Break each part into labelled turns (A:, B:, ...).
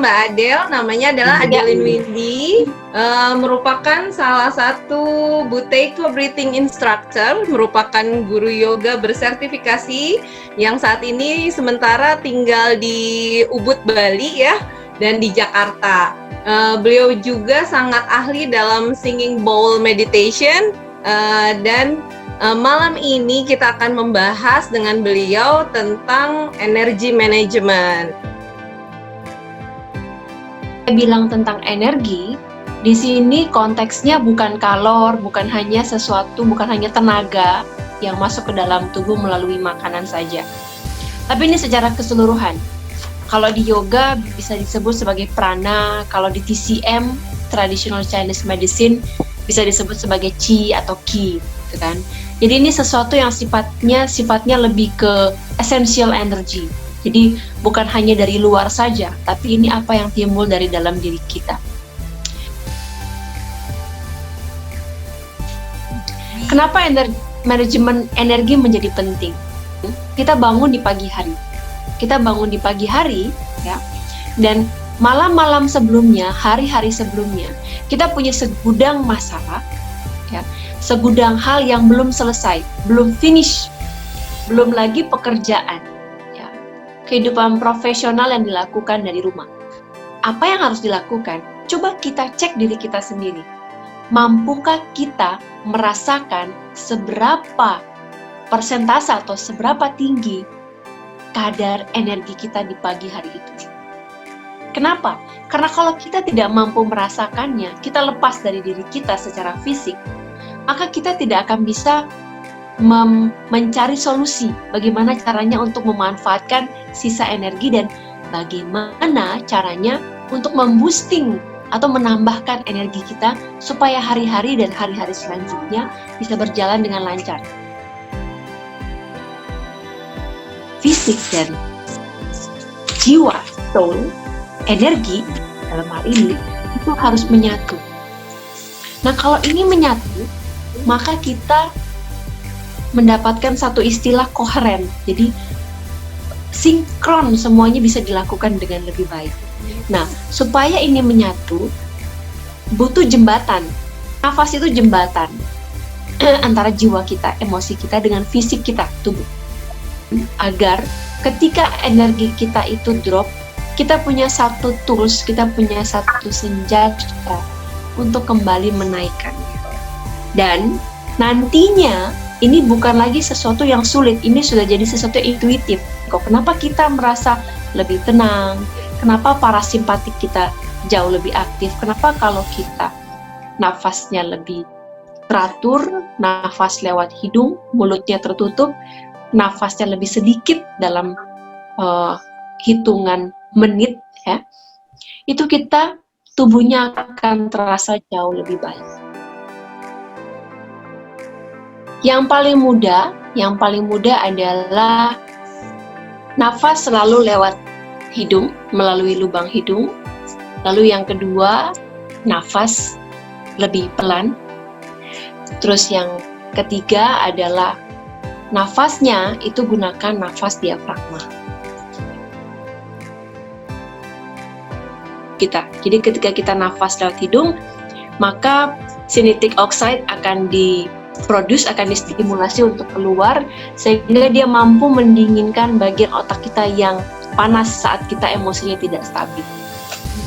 A: Mbak Adel, namanya adalah Adeline Windy, merupakan salah satu Buteyko Breathing Instructor, merupakan guru yoga bersertifikasi yang saat ini sementara tinggal di Ubud, Bali ya, dan di Jakarta. Beliau juga sangat ahli dalam singing bowl meditation, dan malam ini kita akan membahas dengan beliau tentang energy management.
B: Bilang tentang energi, di sini konteksnya bukan kalor, bukan hanya sesuatu, bukan hanya tenaga yang masuk ke dalam tubuh melalui makanan saja. Tapi ini secara keseluruhan. Kalau di yoga bisa disebut sebagai prana, kalau di TCM, Traditional Chinese Medicine, bisa disebut sebagai qi atau qi, gitu kan. Jadi ini sesuatu yang sifatnya lebih ke essential energy. Jadi bukan hanya dari luar saja, tapi ini apa yang timbul dari dalam diri kita. Kenapa manajemen energi menjadi penting? Kita bangun di pagi hari. Ya, dan malam-malam sebelumnya, hari-hari sebelumnya, kita punya segudang masalah, ya, segudang hal yang belum selesai, belum finish, belum lagi pekerjaan. Kehidupan profesional yang dilakukan dari rumah. Apa yang harus dilakukan? Coba kita cek diri kita sendiri. Mampukah kita merasakan seberapa persentase atau seberapa tinggi kadar energi kita di pagi hari itu? Kenapa? Karena kalau kita tidak mampu merasakannya, kita lepas dari diri kita secara fisik, maka kita tidak akan bisa mencari solusi bagaimana caranya untuk memanfaatkan sisa energi dan bagaimana caranya untuk memboosting atau menambahkan energi kita supaya hari-hari dan hari-hari selanjutnya bisa berjalan dengan lancar. Fisik dan jiwa, soul, energi dalam hal ini itu harus menyatu. Nah, kalau ini menyatu, maka kita mendapatkan satu istilah koheren. Jadi sinkron, semuanya bisa dilakukan dengan lebih baik. Nah, supaya ini menyatu, butuh jembatan. Nafas itu jembatan antara jiwa kita, emosi kita dengan fisik kita, tubuh. Agar ketika energi kita itu drop, kita punya satu tools, kita punya satu senjata untuk kembali menaikkannya. Dan nantinya ini bukan lagi sesuatu yang sulit, ini sudah jadi sesuatu yang intuitif. Kenapa kita merasa lebih tenang? Kenapa parasimpatik kita jauh lebih aktif? Kenapa kalau kita nafasnya lebih teratur, nafas lewat hidung, mulutnya tertutup, nafasnya lebih sedikit dalam hitungan menit, ya, itu kita tubuhnya akan terasa jauh lebih baik. Yang paling mudah adalah nafas selalu lewat hidung, melalui lubang hidung. Lalu yang kedua, nafas lebih pelan. Terus yang ketiga adalah nafasnya itu gunakan nafas diafragma. Jadi ketika kita nafas lewat hidung, maka nitric oxide akan akan distimulasi untuk keluar, sehingga dia mampu mendinginkan bagian otak kita yang panas saat kita emosinya tidak stabil.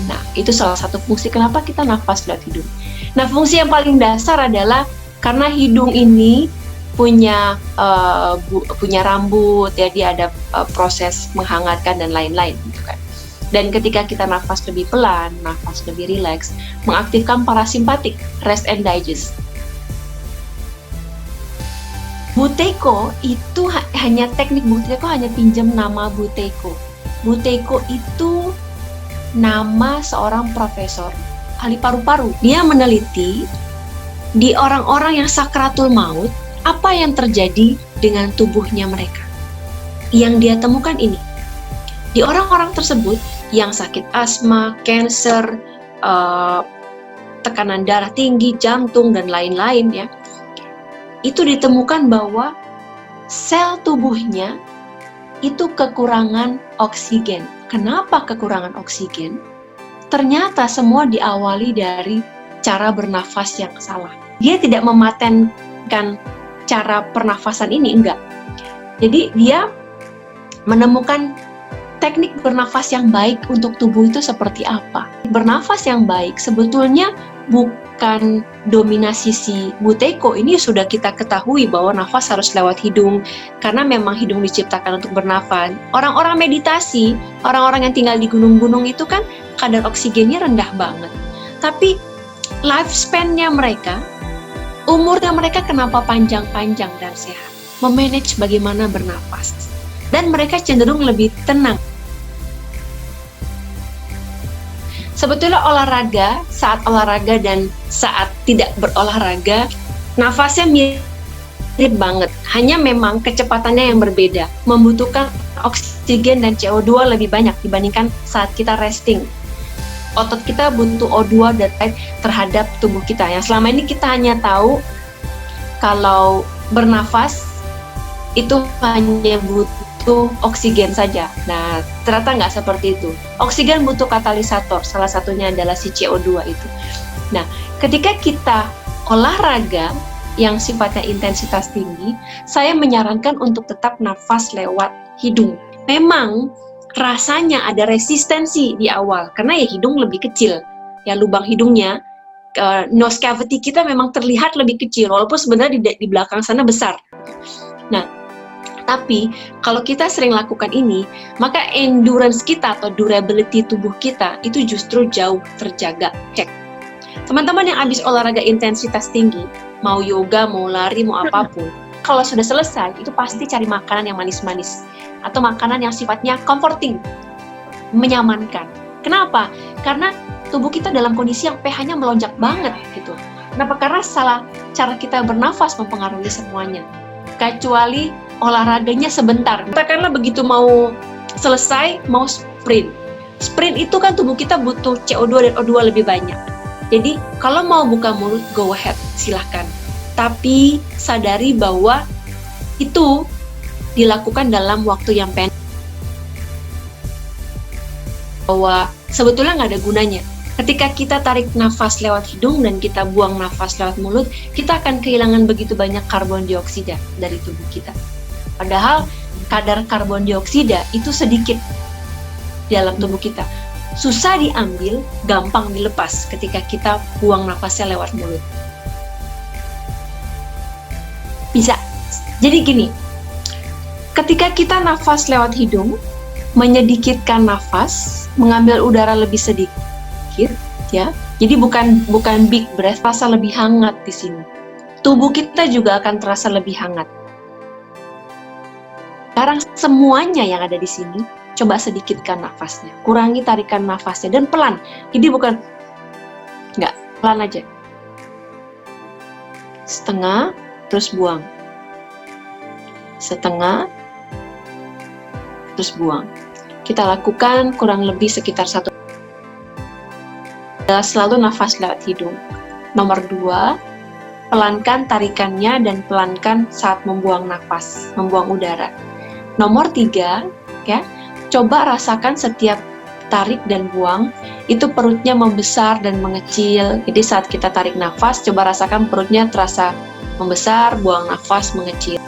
B: Nah, itu salah satu fungsi kenapa kita nafas lewat hidung. Nah, fungsi yang paling dasar adalah karena hidung ini punya rambut, ya, dia ada proses menghangatkan dan lain-lain, gitu kan. Dan ketika kita nafas lebih pelan, nafas lebih rileks, mengaktifkan parasimpatik, rest and digest. Buteyko itu teknik Buteyko hanya pinjam nama Buteyko. Buteyko itu nama seorang profesor ahli paru-paru. Dia meneliti di orang-orang yang sakratul maut, apa yang terjadi dengan tubuhnya mereka. Yang dia temukan ini, di orang-orang tersebut yang sakit asma, kanker, tekanan darah tinggi, jantung, dan lain-lain, ya, itu ditemukan bahwa sel tubuhnya itu kekurangan oksigen. Kenapa kekurangan oksigen? ternyata semua diawali dari cara bernafas yang salah. Dia tidak mematenkan cara pernafasan ini, enggak. Jadi dia menemukan teknik bernafas yang baik untuk tubuh itu seperti apa. Bernafas yang baik sebetulnya bukan dominasi si Buteyko. Ini sudah kita ketahui bahwa nafas harus lewat hidung, karena memang hidung diciptakan untuk bernafas. Orang-orang meditasi, orang-orang yang tinggal di gunung-gunung itu kan kadar oksigennya rendah banget. Tapi lifespan-nya mereka, umurnya mereka kenapa panjang-panjang dan sehat? Memanage bagaimana bernafas. Dan mereka cenderung lebih tenang. Sebetulnya saat olahraga dan saat tidak berolahraga, nafasnya mirip banget. Hanya memang kecepatannya yang berbeda. Membutuhkan oksigen dan CO2 lebih banyak dibandingkan saat kita resting. Otot kita butuh O2 terhadap tubuh kita. Yang selama ini kita hanya tahu kalau bernafas itu hanya butuh oksigen saja. Nah, ternyata nggak seperti itu. Oksigen butuh katalisator, salah satunya adalah si CO2 itu. Nah, ketika kita olahraga yang sifatnya intensitas tinggi, saya menyarankan untuk tetap nafas lewat hidung. Memang rasanya ada resistensi di awal, karena ya hidung lebih kecil. Ya, lubang hidungnya, nose cavity kita memang terlihat lebih kecil, walaupun sebenarnya di belakang sana besar. Nah, tapi kalau kita sering lakukan ini, maka endurance kita atau durability tubuh kita itu justru jauh terjaga. Cek. Teman-teman yang habis olahraga intensitas tinggi, mau yoga, mau lari, mau apapun, kalau sudah selesai, itu pasti cari makanan yang manis-manis. Atau makanan yang sifatnya comforting, menyamankan. Kenapa? Karena tubuh kita dalam kondisi yang pH-nya melonjak banget gitu. Kenapa? Karena salah cara kita bernafas mempengaruhi semuanya. Kecuali olahraganya sebentar. Katakanlah begitu mau selesai, mau sprint. Sprint itu kan tubuh kita butuh CO2 dan O2 lebih banyak. Jadi kalau mau buka mulut, go ahead, silahkan. Tapi sadari bahwa itu dilakukan dalam waktu yang pendek. Bahwa sebetulnya nggak ada gunanya. Ketika kita tarik nafas lewat hidung dan kita buang nafas lewat mulut, kita akan kehilangan begitu banyak karbon dioksida dari tubuh kita. Padahal kadar karbon dioksida itu sedikit di dalam tubuh kita. Susah diambil, gampang dilepas ketika kita buang nafasnya lewat mulut. Bisa. Jadi gini, ketika kita nafas lewat hidung, menyedikitkan nafas, mengambil udara lebih sedikit, ya. Jadi bukan big breath, terasa lebih hangat di sini. Tubuh kita juga akan terasa lebih hangat. Sekarang semuanya yang ada di sini, coba sedikitkan nafasnya, kurangi tarikan nafasnya dan pelan. Jadi bukan enggak, pelan aja. Setengah, terus buang. Setengah, terus buang. Kita lakukan kurang lebih sekitar 1. Selalu nafas lewat hidung. Nomor 2, pelankan tarikannya dan pelankan saat membuang nafas, membuang udara. Nomor 3, ya, coba rasakan setiap tarik dan buang, itu perutnya membesar dan mengecil. Jadi saat kita tarik nafas, coba rasakan perutnya terasa membesar, buang nafas mengecil.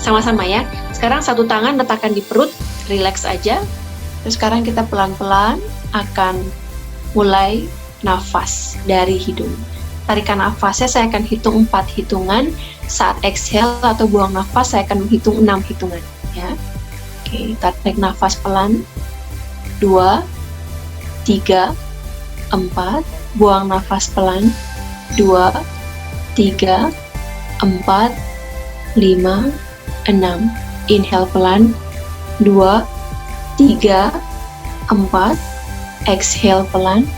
B: Sama-sama ya. Sekarang satu tangan letakkan di perut, relax aja. Terus sekarang kita pelan-pelan akan mulai nafas dari hidung. Tarikan nafasnya saya akan hitung 4 hitungan. Saat exhale atau buang nafas saya akan menghitung 6 hitungan. Ya. Oke, tarik nafas pelan. 2, 3, 4. Buang nafas pelan. 2, 3, 4, 5, 6. Inhale pelan. 2, 3, 4. Exhale pelan.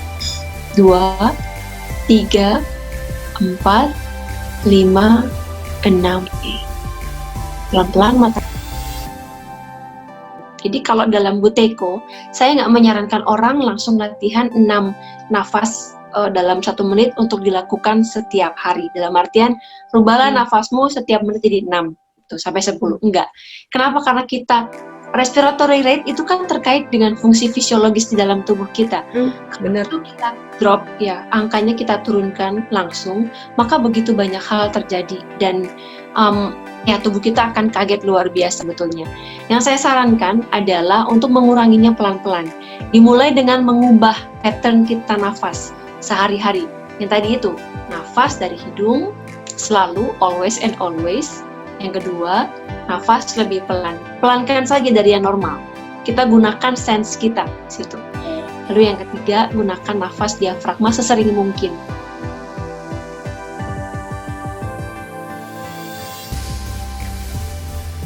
B: 2, 3, 4, 5, 6. Pelan-pelan mata. Jadi kalau dalam Buteyko, saya nggak menyarankan orang langsung latihan 6 nafas dalam 1 menit untuk dilakukan setiap hari. Dalam artian, rubahlah nafasmu setiap menit jadi 6 sampai 10. Enggak. Kenapa? Karena kita respiratory rate itu kan terkait dengan fungsi fisiologis di dalam tubuh kita.
A: Benar.
B: Kalau kita drop ya, angkanya kita turunkan langsung, maka begitu banyak hal terjadi dan ya tubuh kita akan kaget luar biasa betulnya. Yang saya sarankan adalah untuk menguranginya pelan-pelan. Dimulai dengan mengubah pattern kita nafas sehari-hari. Yang tadi itu, nafas dari hidung selalu, always and always. Yang kedua, nafas lebih pelan. Pelankan saja dari yang normal. Kita gunakan sense kita di situ. Lalu yang ketiga, gunakan nafas diafragma sesering mungkin.